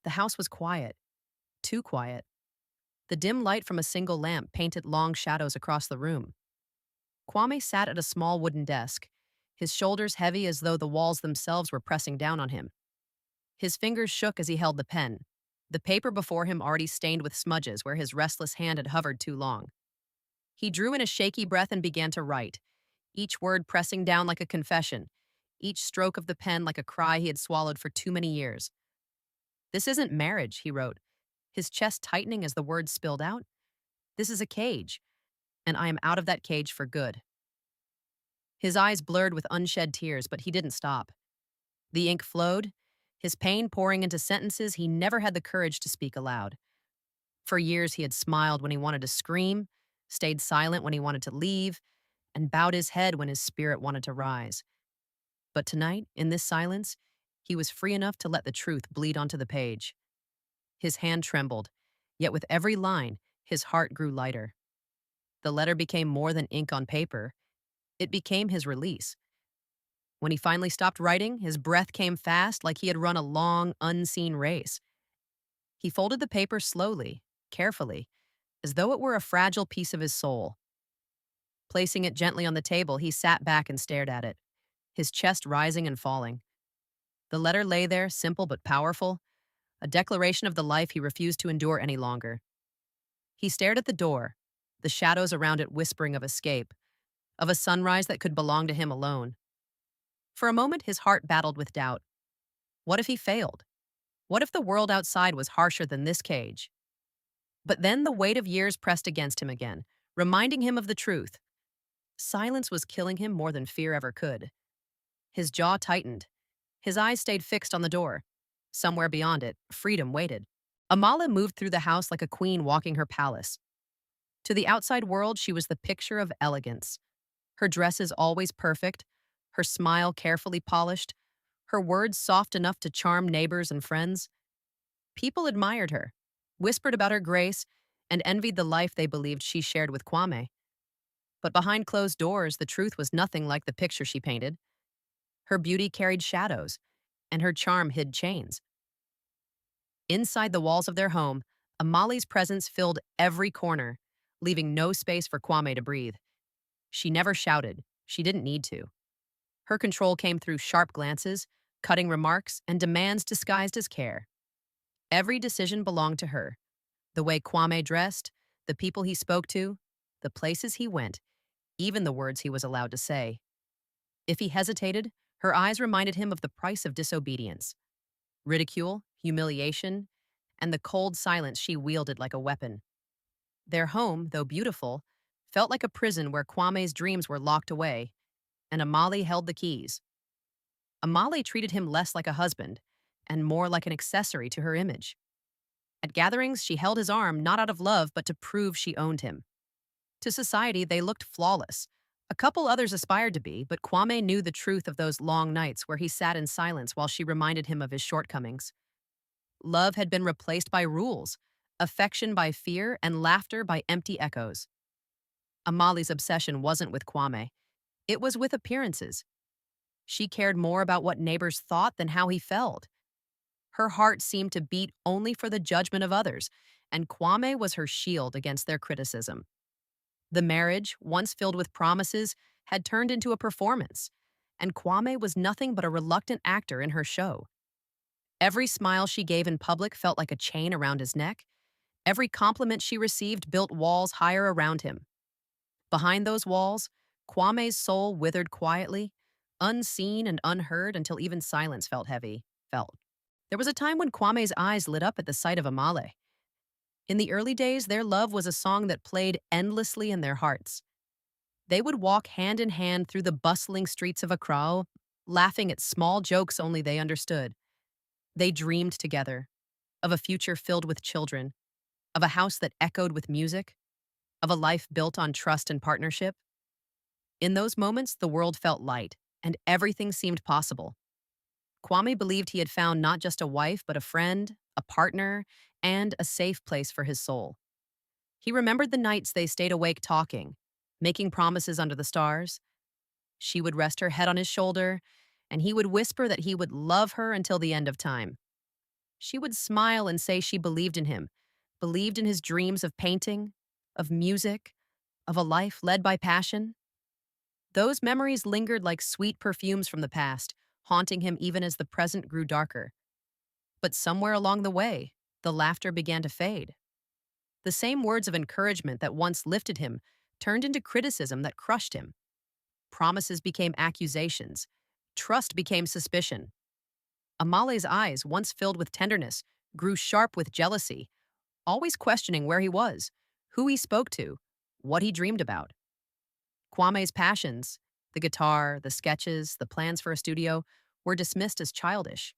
The house was quiet, too quiet. The dim light from a single lamp painted long shadows across the room. Kwame sat at a small wooden desk, his shoulders heavy as though the walls themselves were pressing down on him. His fingers shook as he held the pen, the paper before him already stained with smudges where his restless hand had hovered too long. He drew in a shaky breath and began to write, each word pressing down like a confession, each stroke of the pen like a cry he had swallowed for too many years. "This isn't marriage," he wrote, his chest tightening as the words spilled out. "This is a cage, and I am out of that cage for good." His eyes blurred with unshed tears, but he didn't stop. The ink flowed, his pain pouring into sentences he never had the courage to speak aloud. For years he had smiled when he wanted to scream, stayed silent when he wanted to leave, and bowed his head when his spirit wanted to rise. But tonight, in this silence, he was free enough to let the truth bleed onto the page. His hand trembled, yet with every line, his heart grew lighter. The letter became more than ink on paper. It became his release. When he finally stopped writing, his breath came fast like he had run a long, unseen race. He folded the paper slowly, carefully, as though it were a fragile piece of his soul. Placing it gently on the table, he sat back and stared at it, his chest rising and falling. The letter lay there, simple but powerful, a declaration of the life he refused to endure any longer. He stared at the door, the shadows around it whispering of escape, of a sunrise that could belong to him alone. For a moment, his heart battled with doubt. What if he failed? What if the world outside was harsher than this cage? But then the weight of years pressed against him again, reminding him of the truth. Silence was killing him more than fear ever could. His jaw tightened. His eyes stayed fixed on the door. Somewhere beyond it, freedom waited. Amala moved through the house like a queen walking her palace. To the outside world, she was the picture of elegance. Her dresses always perfect, her smile carefully polished, her words soft enough to charm neighbors and friends. People admired her, whispered about her grace, and envied the life they believed she shared with Kwame. But behind closed doors, the truth was nothing like the picture she painted. Her beauty carried shadows, and her charm hid chains. Inside the walls of their home, Amali's presence filled every corner, leaving no space for Kwame to breathe. She never shouted. She didn't need to. Her control came through sharp glances, cutting remarks, and demands disguised as care. Every decision belonged to her. The way Kwame dressed, the people he spoke to, the places he went, even the words he was allowed to say. If he hesitated, her eyes reminded him of the price of disobedience. Ridicule, humiliation, and the cold silence she wielded like a weapon. Their home, though beautiful, felt like a prison where Kwame's dreams were locked away, and Amali held the keys. Amali treated him less like a husband and more like an accessory to her image. At gatherings, she held his arm not out of love but to prove she owned him. To society, they looked flawless. A couple others aspired to be, but Kwame knew the truth of those long nights where he sat in silence while she reminded him of his shortcomings. Love had been replaced by rules, affection by fear, and laughter by empty echoes. Amali's obsession wasn't with Kwame. It was with appearances. She cared more about what neighbors thought than how he felt. Her heart seemed to beat only for the judgment of others, and Kwame was her shield against their criticism. The marriage, once filled with promises, had turned into a performance, and Kwame was nothing but a reluctant actor in her show. Every smile she gave in public felt like a chain around his neck. Every compliment she received built walls higher around him. Behind those walls, Kwame's soul withered quietly, unseen and unheard until even silence felt heavy. There was a time when Kwame's eyes lit up at the sight of Amale. In the early days, their love was a song that played endlessly in their hearts. They would walk hand in hand through the bustling streets of Accra, laughing at small jokes only they understood. They dreamed together of a future filled with children, of a house that echoed with music, of a life built on trust and partnership. In those moments, the world felt light, and everything seemed possible. Kwame believed he had found not just a wife, but a friend, a partner, and a safe place for his soul. He remembered the nights they stayed awake talking, making promises under the stars. She would rest her head on his shoulder, and he would whisper that he would love her until the end of time. She would smile and say she believed in him, believed in his dreams of painting, of music, of a life led by passion. Those memories lingered like sweet perfumes from the past, haunting him even as the present grew darker. But somewhere along the way, the laughter began to fade. The same words of encouragement that once lifted him turned into criticism that crushed him. Promises became accusations. Trust became suspicion. Amale's eyes, once filled with tenderness, grew sharp with jealousy, always questioning where he was, who he spoke to, what he dreamed about. Kwame's passions, the guitar, the sketches, the plans for a studio, were dismissed as childish.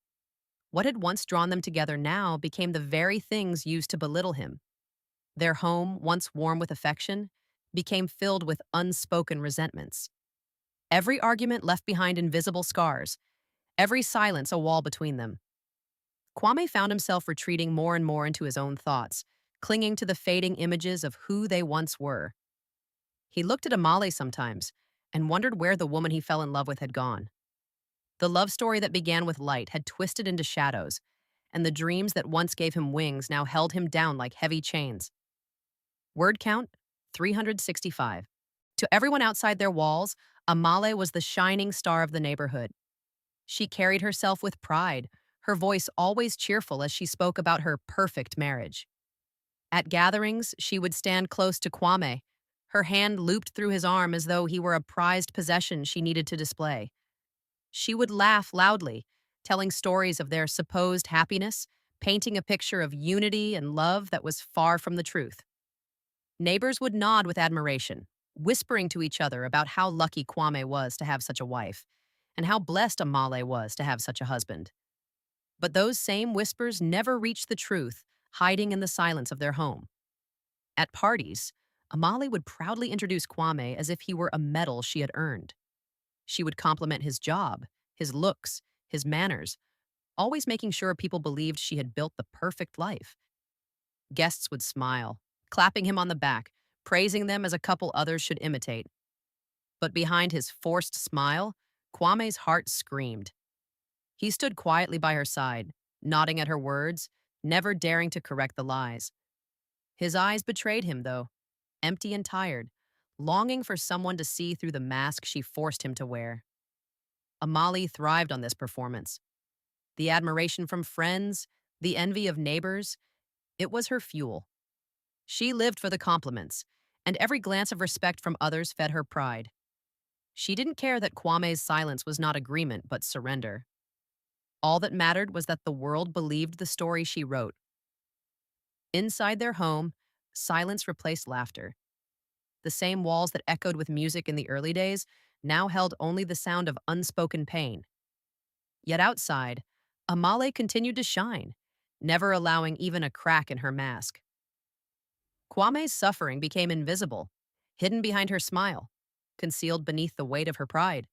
What had once drawn them together now became the very things used to belittle him. Their home, once warm with affection, became filled with unspoken resentments. Every argument left behind invisible scars, every silence a wall between them. Kwame found himself retreating more and more into his own thoughts, clinging to the fading images of who they once were. He looked at Amale sometimes and wondered where the woman he fell in love with had gone. The love story that began with light had twisted into shadows, and the dreams that once gave him wings now held him down like heavy chains. Word count 365. To everyone outside their walls, Amale was the shining star of the neighborhood. She carried herself with pride, her voice always cheerful as she spoke about her perfect marriage. At gatherings, she would stand close to Kwame, her hand looped through his arm as though he were a prized possession she needed to display. She would laugh loudly, telling stories of their supposed happiness, painting a picture of unity and love that was far from the truth. Neighbors would nod with admiration, whispering to each other about how lucky Kwame was to have such a wife, and how blessed Amale was to have such a husband. But those same whispers never reached the truth, hiding in the silence of their home. At parties, Amale would proudly introduce Kwame as if he were a medal she had earned. She would compliment his job, his looks, his manners, always making sure people believed she had built the perfect life. Guests would smile, clapping him on the back, praising them as a couple others should imitate. But behind his forced smile, Kwame's heart screamed. He stood quietly by her side, nodding at her words, never daring to correct the lies. His eyes betrayed him, though, empty and tired, longing for someone to see through the mask she forced him to wear. Amali thrived on this performance. The admiration from friends, the envy of neighbors, it was her fuel. She lived for the compliments, and every glance of respect from others fed her pride. She didn't care that Kwame's silence was not agreement but surrender. All that mattered was that the world believed the story she wrote. Inside their home, silence replaced laughter. The same walls that echoed with music in the early days now held only the sound of unspoken pain. Yet outside, Amale continued to shine, never allowing even a crack in her mask. Kwame's suffering became invisible, hidden behind her smile, concealed beneath the weight of her pride.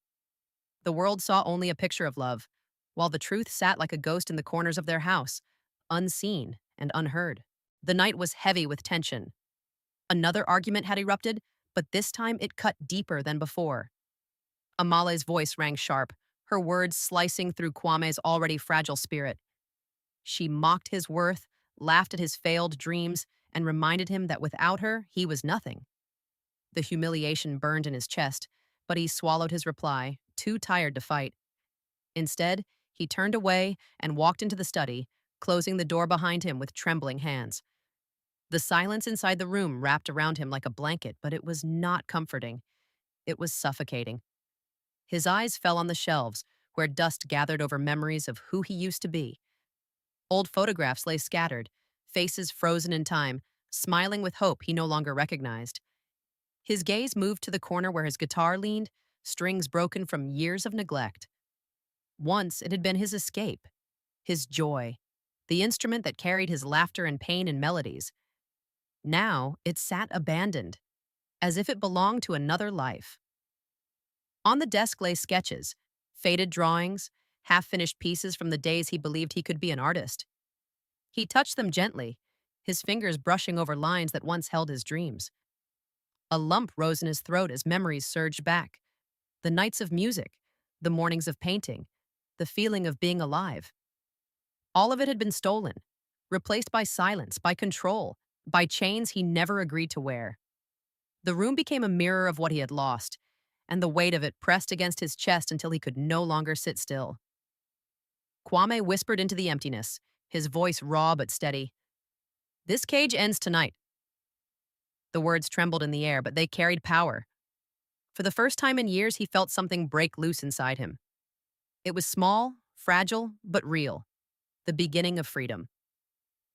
The world saw only a picture of love, while the truth sat like a ghost in the corners of their house, unseen and unheard. The night was heavy with tension. Another argument had erupted, but this time it cut deeper than before. Amale's voice rang sharp, her words slicing through Kwame's already fragile spirit. She mocked his worth, laughed at his failed dreams, and reminded him that without her, he was nothing. The humiliation burned in his chest, but he swallowed his reply, too tired to fight. Instead, he turned away and walked into the study, closing the door behind him with trembling hands. The silence inside the room wrapped around him like a blanket, but it was not comforting. It was suffocating. His eyes fell on the shelves, where dust gathered over memories of who he used to be. Old photographs lay scattered, faces frozen in time, smiling with hope he no longer recognized. His gaze moved to the corner where his guitar leaned, strings broken from years of neglect. Once it had been his escape, his joy, the instrument that carried his laughter and pain in melodies. Now it sat abandoned, as if it belonged to another life. On the desk lay sketches, faded drawings, half-finished pieces from the days he believed he could be an artist. He touched them gently, his fingers brushing over lines that once held his dreams. A lump rose in his throat as memories surged back. The nights of music, the mornings of painting, the feeling of being alive. All of it had been stolen, replaced by silence, by control, by chains he never agreed to wear. The room became a mirror of what he had lost, and the weight of it pressed against his chest until he could no longer sit still. Kwame whispered into the emptiness, his voice raw but steady. "This cage ends tonight." The words trembled in the air, but they carried power. For the first time in years, he felt something break loose inside him. It was small, fragile, but real. The beginning of freedom.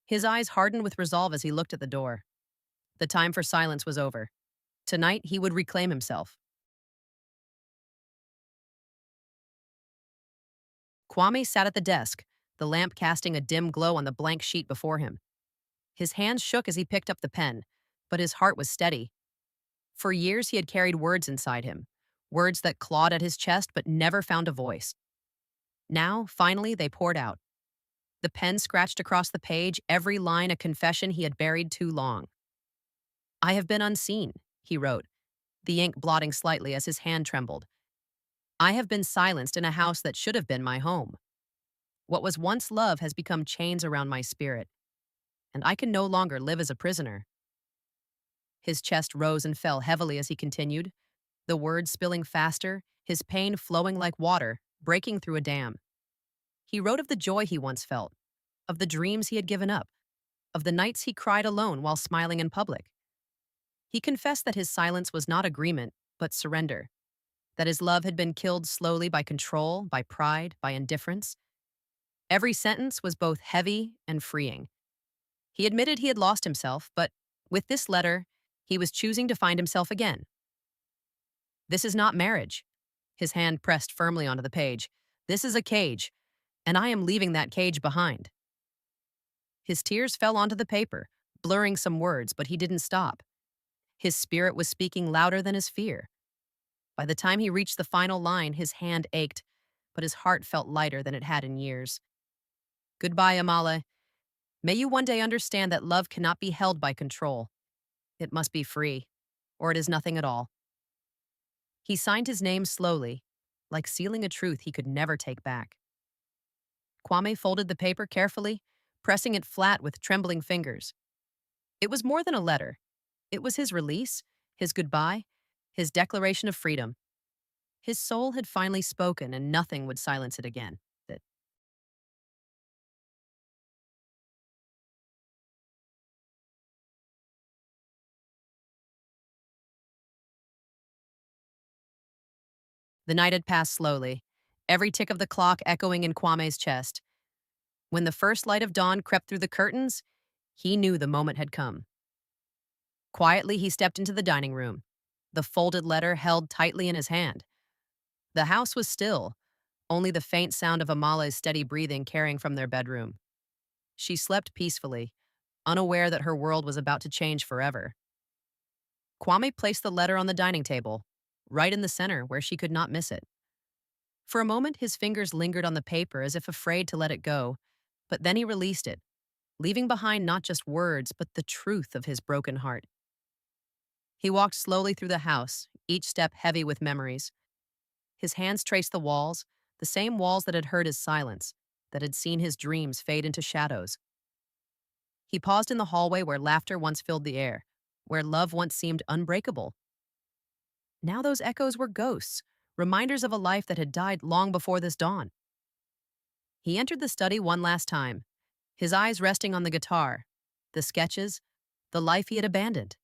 His eyes hardened with resolve as he looked at the door. The time for silence was over. Tonight, he would reclaim himself. Kwame sat at the desk, the lamp casting a dim glow on the blank sheet before him. His hands shook as he picked up the pen, but his heart was steady. For years, he had carried words inside him, words that clawed at his chest but never found a voice. Now, finally, they poured out. The pen scratched across the page, every line a confession he had buried too long. "I have been unseen," he wrote, the ink blotting slightly as his hand trembled. "I have been silenced in a house that should have been my home. What was once love has become chains around my spirit, and I can no longer live as a prisoner." His chest rose and fell heavily as he continued, the words spilling faster, his pain flowing like water, breaking through a dam. He wrote of the joy he once felt, of the dreams he had given up, of the nights he cried alone while smiling in public. He confessed that his silence was not agreement, but surrender, that his love had been killed slowly by control, by pride, by indifference. Every sentence was both heavy and freeing. He admitted he had lost himself, but with this letter, he was choosing to find himself again. "This is not marriage." His hand pressed firmly onto the page. "This is a cage, and I am leaving that cage behind." His tears fell onto the paper, blurring some words, but he didn't stop. His spirit was speaking louder than his fear. By the time he reached the final line, his hand ached, but his heart felt lighter than it had in years. "Goodbye, Amale. May you one day understand that love cannot be held by control. It must be free, or it is nothing at all." He signed his name slowly, like sealing a truth he could never take back. Kwame folded the paper carefully, pressing it flat with trembling fingers. It was more than a letter. It was his release, his goodbye, his declaration of freedom. His soul had finally spoken, and nothing would silence it again. The night had passed slowly, every tick of the clock echoing in Kwame's chest. When the first light of dawn crept through the curtains, he knew the moment had come. Quietly, he stepped into the dining room, the folded letter held tightly in his hand. The house was still, only the faint sound of Amale's steady breathing carrying from their bedroom. She slept peacefully, unaware that her world was about to change forever. Kwame placed the letter on the dining table, right in the center where she could not miss it. For a moment, his fingers lingered on the paper as if afraid to let it go, but then he released it, leaving behind not just words, but the truth of his broken heart. He walked slowly through the house, each step heavy with memories. His hands traced the walls, the same walls that had heard his silence, that had seen his dreams fade into shadows. He paused in the hallway where laughter once filled the air, where love once seemed unbreakable. Now those echoes were ghosts, reminders of a life that had died long before this dawn. He entered the study one last time, his eyes resting on the guitar, the sketches, the life he had abandoned.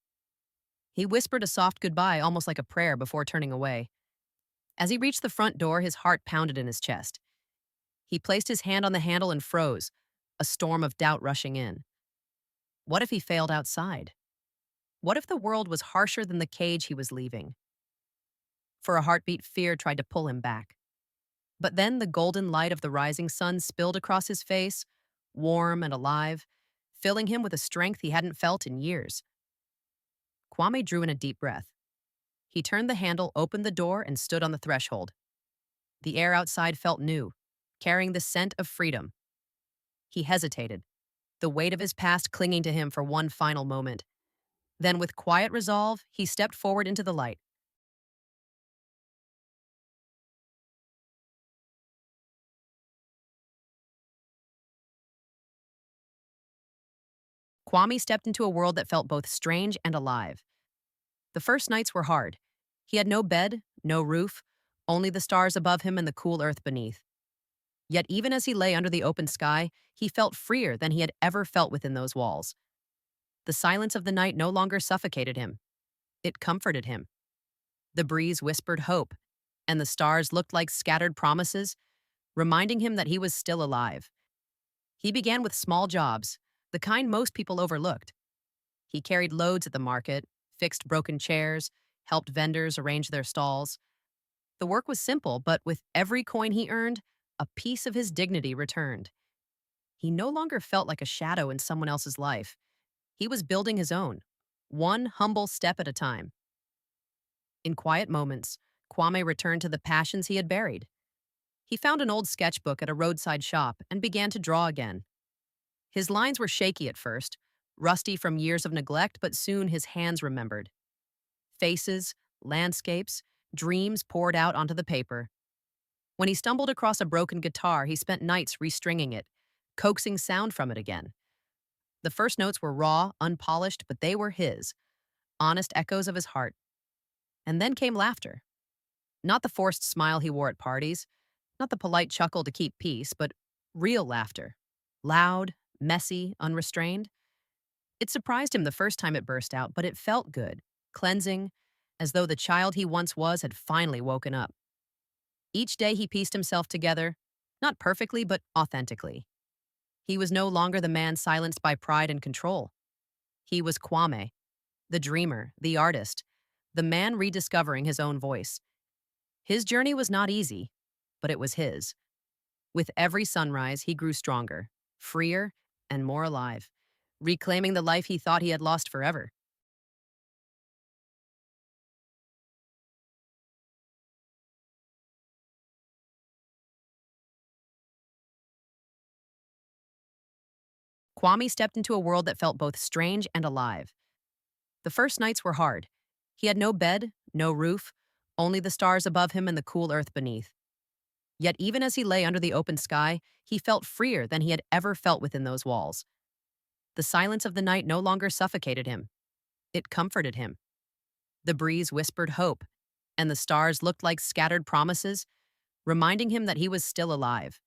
He whispered a soft goodbye, almost like a prayer, before turning away. As he reached the front door, his heart pounded in his chest. He placed his hand on the handle and froze, a storm of doubt rushing in. What if he failed outside? What if the world was harsher than the cage he was leaving? For a heartbeat, fear tried to pull him back. But then the golden light of the rising sun spilled across his face, warm and alive, filling him with a strength he hadn't felt in years. Kwame drew in a deep breath. He turned the handle, opened the door, and stood on the threshold. The air outside felt new, carrying the scent of freedom. He hesitated, the weight of his past clinging to him for one final moment. Then, with quiet resolve, he stepped forward into the light. Kwame stepped into a world that felt both strange and alive. The first nights were hard. He had no bed, no roof, only the stars above him and the cool earth beneath. Yet even as he lay under the open sky, he felt freer than he had ever felt within those walls. The silence of the night no longer suffocated him. It comforted him. The breeze whispered hope, and the stars looked like scattered promises, reminding him that he was still alive. He began with small jobs, the kind most people overlooked. He carried loads at the market, fixed broken chairs, helped vendors arrange their stalls. The work was simple, but with every coin he earned, a piece of his dignity returned. He no longer felt like a shadow in someone else's life. He was building his own, one humble step at a time. In quiet moments, Kwame returned to the passions he had buried. He found an old sketchbook at a roadside shop and began to draw again. His lines were shaky at first, rusty from years of neglect, but soon his hands remembered. Faces, landscapes, dreams poured out onto the paper. When he stumbled across a broken guitar, he spent nights restringing it, coaxing sound from it again. The first notes were raw, unpolished, but they were his, honest echoes of his heart. And then came laughter. Not the forced smile he wore at parties, not the polite chuckle to keep peace, but real laughter. Loud, messy, unrestrained. It surprised him the first time it burst out, but it felt good, cleansing, as though the child he once was had finally woken up. Each day he pieced himself together, not perfectly, but authentically. He was no longer the man silenced by pride and control. He was Kwame, the dreamer, the artist, the man rediscovering his own voice. His journey was not easy, but it was his. With every sunrise, he grew stronger, freer, and more alive, reclaiming the life he thought he had lost forever. Kwame stepped into a world that felt both strange and alive. The first nights were hard. He had no bed, no roof, only the stars above him and the cool earth beneath. Yet even as he lay under the open sky, he felt freer than he had ever felt within those walls. The silence of the night no longer suffocated him. It comforted him. The breeze whispered hope, and the stars looked like scattered promises, reminding him that he was still alive.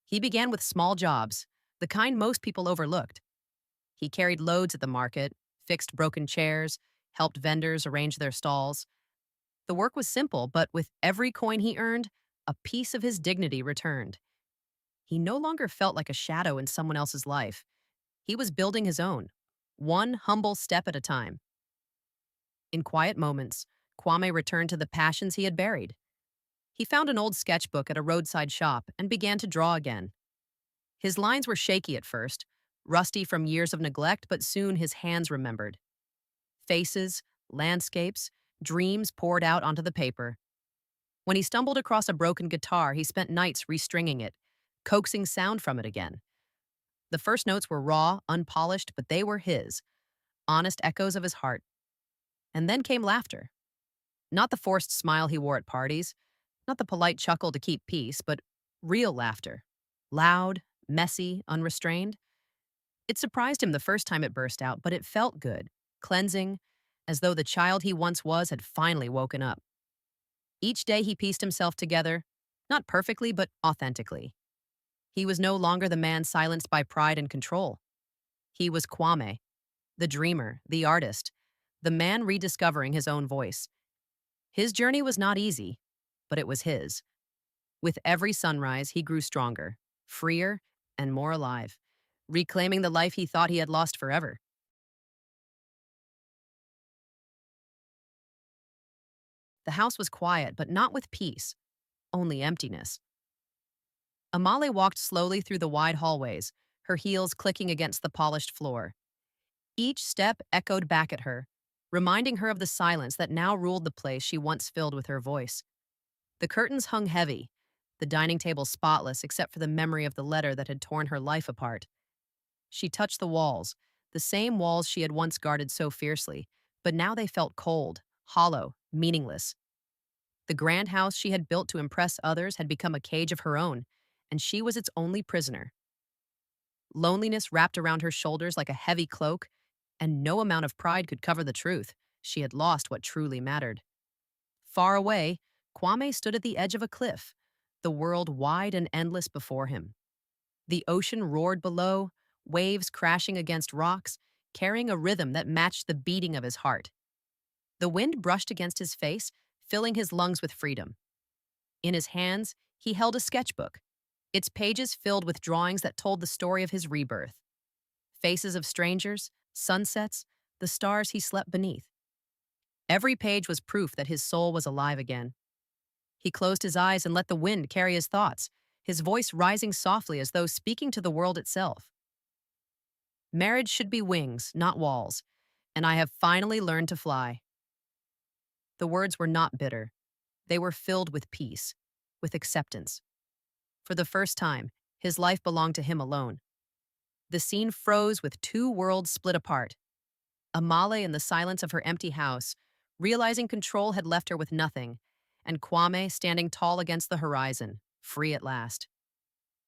He began with small jobs, the kind most people overlooked. He carried loads at the market, fixed broken chairs, helped vendors arrange their stalls. The work was simple, but with every coin he earned, a piece of his dignity returned. He no longer felt like a shadow in someone else's life. He was building his own, one humble step at a time. In quiet moments, Kwame returned to the passions he had buried. He found an old sketchbook at a roadside shop and began to draw again. His lines were shaky at first, rusty from years of neglect, but soon his hands remembered. Faces, landscapes, dreams poured out onto the paper. When he stumbled across a broken guitar, he spent nights restringing it, coaxing sound from it again. The first notes were raw, unpolished, but they were his, honest echoes of his heart. And then came laughter. Not the forced smile he wore at parties, not the polite chuckle to keep peace, but real laughter. Loud, messy, unrestrained. It surprised him the first time it burst out, but it felt good, cleansing, as though the child he once was had finally woken up. Each day he pieced himself together, not perfectly, but authentically. He was no longer the man silenced by pride and control. He was Kwame, the dreamer, the artist, the man rediscovering his own voice. His journey was not easy, but it was his. With every sunrise, he grew stronger, freer, and more alive, reclaiming the life he thought he had lost forever. The house was quiet, but not with peace, only emptiness. Amale walked slowly through the wide hallways, her heels clicking against the polished floor. Each step echoed back at her, reminding her of the silence that now ruled the place she once filled with her voice. The curtains hung heavy, the dining table spotless except for the memory of the letter that had torn her life apart. She touched the walls, the same walls she had once guarded so fiercely, but now they felt cold, hollow, meaningless. The grand house she had built to impress others had become a cage of her own, and she was its only prisoner. Loneliness wrapped around her shoulders like a heavy cloak, and no amount of pride could cover the truth. She had lost what truly mattered. Far away, Kwame stood at the edge of a cliff, the world wide and endless before him. The ocean roared below, waves crashing against rocks, carrying a rhythm that matched the beating of his heart. The wind brushed against his face, filling his lungs with freedom. In his hands, he held a sketchbook, its pages filled with drawings that told the story of his rebirth. Faces of strangers, sunsets, the stars he slept beneath. Every page was proof that his soul was alive again. He closed his eyes and let the wind carry his thoughts, his voice rising softly as though speaking to the world itself. Marriage should be wings, not walls, and I have finally learned to fly. The words were not bitter. They were filled with peace, with acceptance. For the first time, his life belonged to him alone. The scene froze with two worlds split apart. Amale in the silence of her empty house, realizing control had left her with nothing, and Kwame standing tall against the horizon, free at last.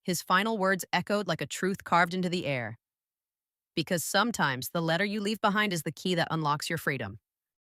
His final words echoed like a truth carved into the air. Because sometimes the letter you leave behind is the key that unlocks your freedom.